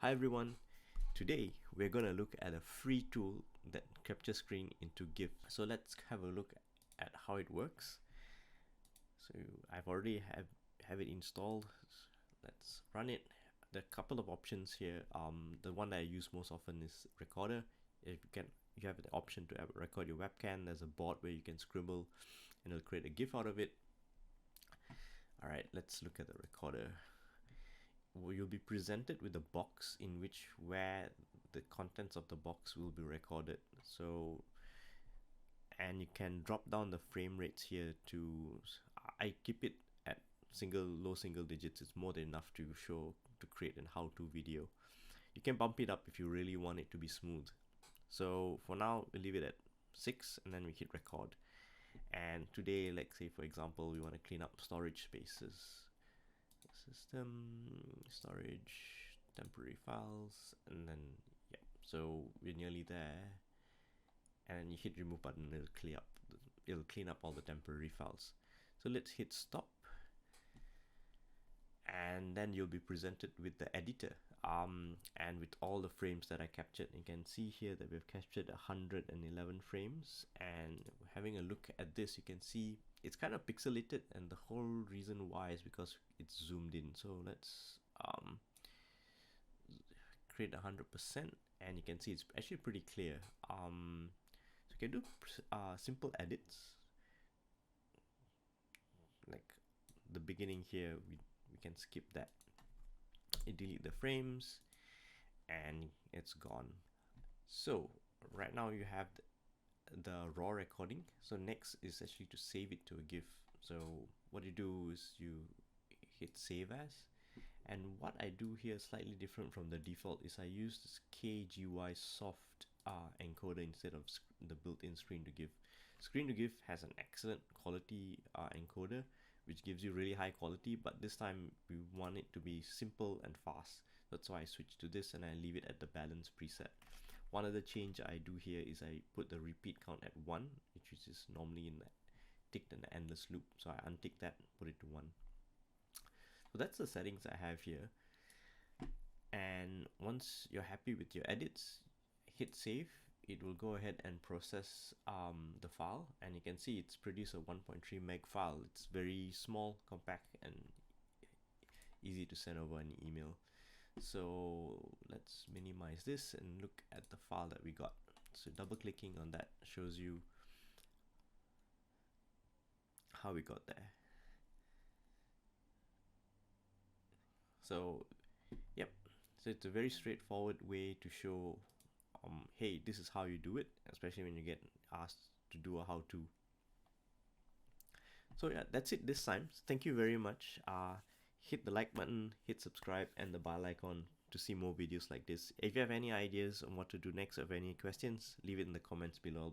Hi everyone, today we're going to look at a free tool that captures screen into GIF. So let's have a look at how it works. So I've already have it installed. Let's run it. There are a couple of options here. The one that I use most often is recorder. If you have the option to record your webcam. There's a board where you can scribble and it'll create a GIF out of it. All right, let's look at the recorder. You'll be presented with a box in where the contents of the box will be recorded. And you can drop down the frame rates here to, I keep it at low single digits. It's more than enough to create an how-to video. You can bump it up if you really want it to be smooth. So for now, we leave it at 6 and then we hit record. And today, let's say for example, we want to clean up storage spaces. System, storage, temporary files, and then so we're nearly there, and then you hit remove button, it'll clean up all the temporary files. So let's hit stop, and then you'll be presented with the editor and with all the frames that I captured. You can see here that we've captured 111 frames, and having a look at this, you can see it's kind of pixelated, and the whole reason why is because it's zoomed in. So let's create 100%, and you can see it's actually pretty clear. So you can do simple edits, like the beginning here. We can skip that. You delete the frames and it's gone. So right now you have the raw recording. So next is actually to save it to a GIF. So what you do is you hit save as, and what I do here slightly different from the default is I use this KGY soft encoder instead of the built-in screen to GIF. Screen to GIF has an excellent quality encoder which gives you really high quality, but this time we want it to be simple and fast. That's why I switch to this and I leave it at the balance preset. One other change I do here is I put the repeat count at 1, which is normally ticked in the endless loop. So I untick that, put it to 1. So that's the settings I have here. And once you're happy with your edits, hit save. It will go ahead and process the file, and you can see it's produced a 1.3 meg file. It's very small, compact, and easy to send over an email. So let's minimize this and look at the file that we got. So double clicking on that shows you how we got there. So so it's a very straightforward way to show hey, this is how you do it, especially when you get asked to do a how-to. So that's it this time. Thank you very much. Hit the like button, hit subscribe, and the bell icon to see more videos like this. If you have any ideas on what to do next or have any questions, leave it in the comments below.